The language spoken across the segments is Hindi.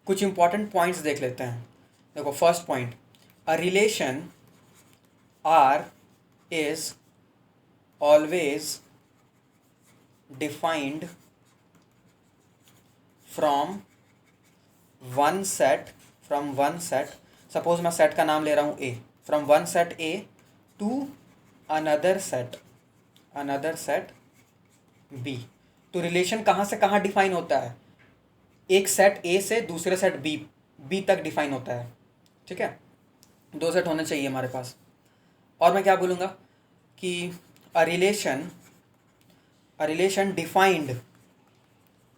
कुछ इंपॉर्टेंट पॉइंट्स देख लेते हैं। देखो first point, a relation R is always defined from one set. Suppose मैं सेट का नाम ले रहा हूँ A, from one set A to another set B. तो रिलेशन कहाँ से कहाँ डिफाइन होता है? एक सेट ए से दूसरे सेट बी तक डिफाइन होता है। ठीक है, दो सेट होने चाहिए हमारे पास। और मैं क्या बोलूँगा कि a relation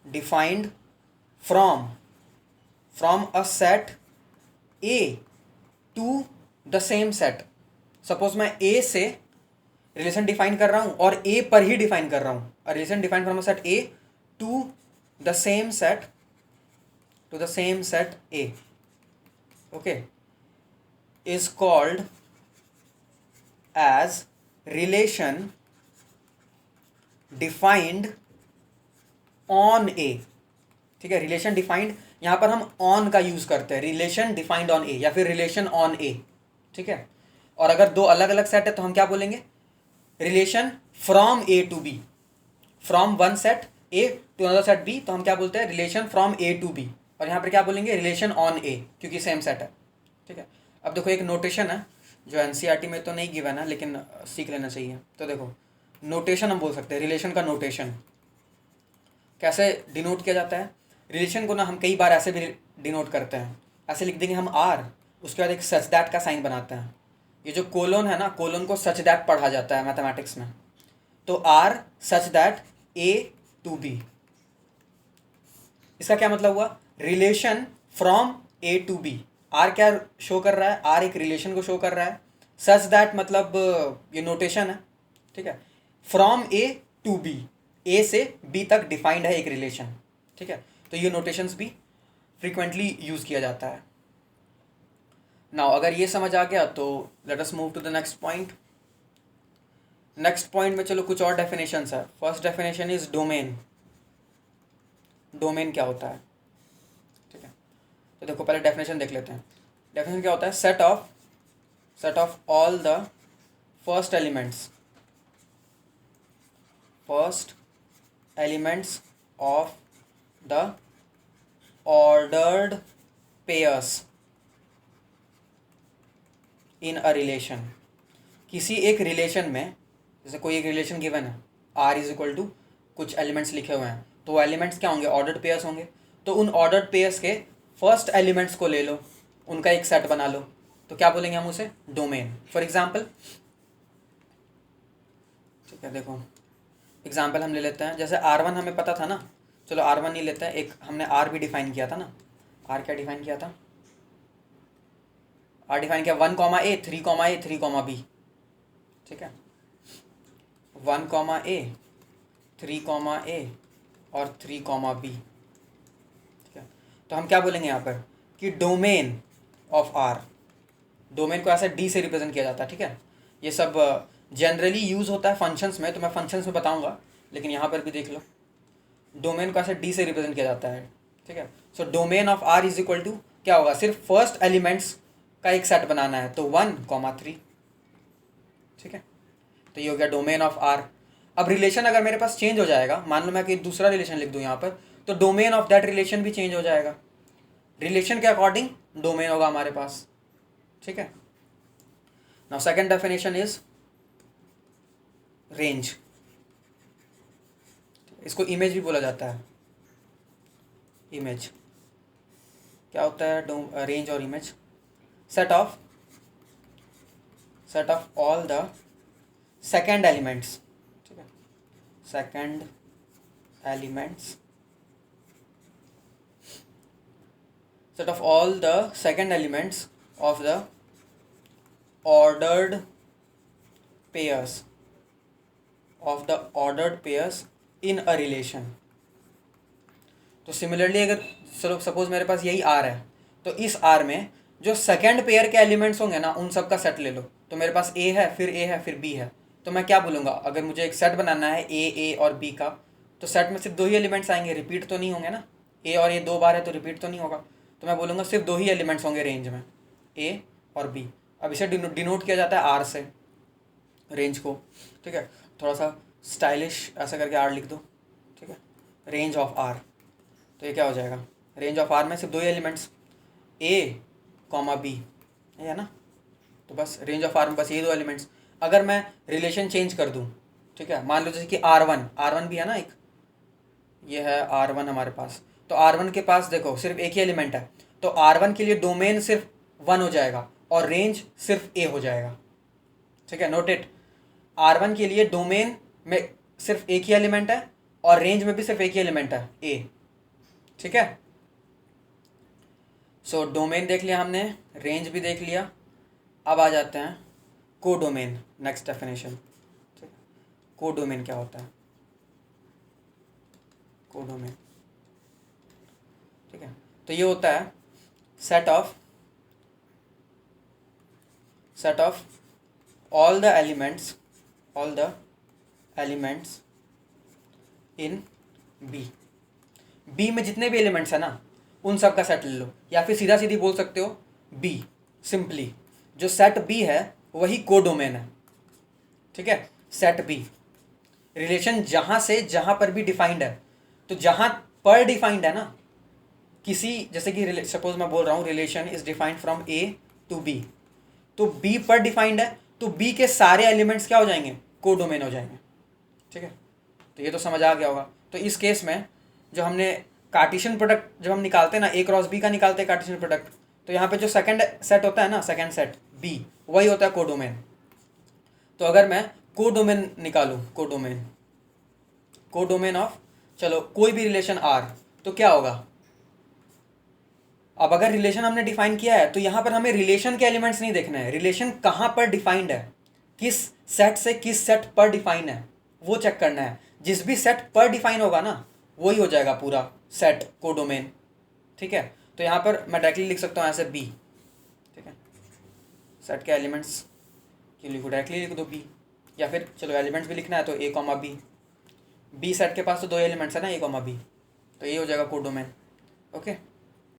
defined from a set A to the same set. Suppose मैं ए से रिलेशन डिफाइन कर रहा हूँ और ए पर ही डिफाइन कर रहा हूँ। A relation defined from a set A to the same set A, okay, is called as relation defined on A। ठीक है, रिलेशन डिफाइंड यहाँ पर हम ऑन का यूज करते हैं, रिलेशन डिफाइंड ऑन ए या फिर रिलेशन ऑन ए। ठीक है, और अगर दो अलग अलग सेट है तो हम क्या बोलेंगे? Relation from A to B, from one set A to another set B, तो हम क्या बोलते हैं? Relation from A to B. और यहाँ पर क्या बोलेंगे? रिलेशन ऑन ए, क्योंकि सेम सेट है। ठीक है, अब देखो एक नोटेशन है जो एनसीईआरटी में तो नहीं गिवन है लेकिन सीख लेना चाहिए। तो देखो नोटेशन हम बोल सकते हैं, रिलेशन का नोटेशन कैसे डिनोट किया जाता है? रिलेशन को ना हम कई बार ऐसे भी डिनोट करते हैं, ऐसे लिख देंगे हम आर, उसके बाद एक सच दैट का साइन बनाते हैं। ये जो कोलोन है ना, कोलोन को सच दैट पढ़ा जाता है मैथमेटिक्स में। तो R such that A to B, इसका क्या मतलब हुआ? Relation from A to B. R क्या शो कर रहा है? आर एक रिलेशन को शो कर रहा है। सच दैट मतलब ये नोटेशन है। ठीक है, फ्रॉम ए टू बी, ए से बी तक डिफाइंड है एक रिलेशन। ठीक है, तो ये नोटेशंस भी फ्रीक्वेंटली यूज किया जाता है। नाउ अगर ये समझ आ गया तो let us move to the next point. Next point में चलो कुछ और डेफिनेशंस है। First definition is domain. Domain क्या होता है? ठीक है, तो देखो पहले डेफिनेशन देख लेते हैं। डेफिनेशन क्या होता है? Set of all the first elements of the ordered pairs in a relation. किसी एक रिलेशन में, जैसे कोई एक रिलेशन गिवन है, आर इज इक्वल टू कुछ एलिमेंट्स लिखे हुए हैं, तो वो एलिमेंट्स क्या होंगे? ऑर्डर्ड पेयर्स होंगे। तो उन ऑर्डर्ड पेयर्स के फर्स्ट एलिमेंट्स को ले लो, उनका एक सेट बना लो, तो क्या बोलेंगे हम उसे? डोमेन। फॉर एग्जाम्पल, ठीक है, देखो एग्जाम्पल हम ले लेते हैं। जैसे R1 हमें पता था ना, चलो R1 नहीं लेते हैं, एक हमने R भी डिफाइन किया था ना। R क्या डिफाइन किया था? R डिफाइन किया 1 A 3 A 3 B। ठीक है, 1 A 3 A और 3 B। ठीक है, तो हम क्या बोलेंगे यहाँ पर कि डोमेन ऑफ R, डोमेन को ऐसे D से रिप्रेजेंट किया जाता है। ठीक है, ये सब जनरली यूज़ होता है फंक्शंस में, तो मैं फंक्शंस में बताऊंगा, लेकिन यहाँ पर भी देख लो डोमेन को ऐसे D से रिप्रेजेंट किया जाता है। ठीक है, so domain of R is equal to क्या होगा? सिर्फ फर्स्ट एलिमेंट्स का एक सेट बनाना है, तो 1 3। ठीक है, तो ये हो गया डोमेन ऑफ R। अब रिलेशन अगर मेरे पास चेंज हो जाएगा, मान लो मैं कि दूसरा रिलेशन लिख दूँ यहाँ पर, तो डोमेन ऑफ दैट रिलेशन भी चेंज हो जाएगा। रिलेशन के अकॉर्डिंग डोमेन होगा हमारे पास। ठीक है, now second definition is range. इसको इमेज भी बोला जाता है। इमेज क्या होता है? रेंज और image, set of all the second elements. ठीक है, second elements, set of all the second elements of the ordered pairs in a relation. तो सिमिलरली अगर चलो सपोज मेरे पास यही आर है, तो इस आर में जो सेकंड पेयर के एलिमेंट्स होंगे ना, उन सब का सेट ले लो। तो मेरे पास ए है, फिर बी है, तो मैं क्या बोलूँगा? अगर मुझे एक सेट बनाना है ए और बी का, तो सेट में सिर्फ 2 ही एलिमेंट्स आएंगे, रिपीट तो नहीं होंगे ना। ए और ए 2 बार है तो रिपीट तो नहीं होगा। तो मैं बोलूँगा सिर्फ 2 ही एलिमेंट्स होंगे रेंज में, ए और बी। अब इसे डिनोट किया जाता है आर से, रेंज को, ठीक है। थोड़ा सा स्टाइलिश ऐसा करके आर लिख दो, ठीक है, रेंज ऑफ आर। तो ये क्या हो जाएगा, रेंज ऑफ आर में सिर्फ 2 ही एलिमेंट्स ए कॉमा बी है ना, तो बस रेंज ऑफ आर में बस ये 2 एलिमेंट्स। अगर मैं रिलेशन चेंज कर दूँ, ठीक है, मान लो जैसे कि R1 भी है ना एक, ये है R1 हमारे पास, तो R1 के पास देखो सिर्फ एक ही एलिमेंट है, तो R1 के लिए डोमेन सिर्फ 1 हो जाएगा और रेंज सिर्फ ए हो जाएगा, ठीक है। नोटेड, R1 के लिए डोमेन में सिर्फ एक ही एलिमेंट है और रेंज में भी सिर्फ एक ही एलिमेंट है, ए, ठीक है। सो डोमेन देख लिया हमने, रेंज भी देख लिया। अब आ जाते हैं कोडोमेन, नेक्स्ट डेफिनेशन। कोडोमेन क्या होता है, कोडोमेन, ठीक है, तो ये होता है set of all the elements in B में जितने भी एलिमेंट्स है ना उन सब का सेट ले लो, या फिर सीधा सीधी बोल सकते हो बी, सिंपली जो सेट बी है वही कोडोमेन है, ठीक है। सेट बी रिलेशन जहां से जहां पर भी डिफाइंड है, तो जहां पर डिफाइंड है ना किसी, जैसे कि सपोज मैं बोल रहा हूँ relation is defined from A to B, तो बी पर डिफाइंड है तो बी के सारे एलिमेंट्स क्या हो जाएंगे, कोडोमेन हो जाएंगे, ठीक है। तो ये तो समझ आ गया होगा। तो इस केस में जो हमने कार्टेशियन प्रोडक्ट जब हम निकालते हैं ना, ए क्रॉस बी का निकालते हैं कार्टेशियन प्रोडक्ट, तो यहाँ पे जो सेकंड सेट होता है ना, सेकंड सेट बी, वही होता है कोडोमेन। तो अगर मैं कोडोमेन निकालूं, कोडोमेन ऑफ, चलो कोई भी रिलेशन आर, तो क्या होगा, अब अगर रिलेशन हमने डिफाइन किया है तो यहाँ पर हमें रिलेशन के एलिमेंट्स नहीं देखना है, रिलेशन कहाँ पर डिफाइंड है, किस सेट से किस सेट पर डिफाइन है वो चेक करना है। जिस भी सेट पर डिफाइन होगा ना वही हो जाएगा पूरा सेट कोडोमेन, ठीक है। तो यहाँ पर मैं डायरेक्टली लिख सकता हूँ ऐसे बी, ठीक है, सेट के एलिमेंट्स के लिए डायरेक्टली लिख दो बी, या फिर चलो एलिमेंट्स भी लिखना है तो ए कॉमा बी, बी सेट के पास तो 2 एलिमेंट्स है ना, ए कॉमा बी, तो ये हो जाएगा कोडोमेन, ओके।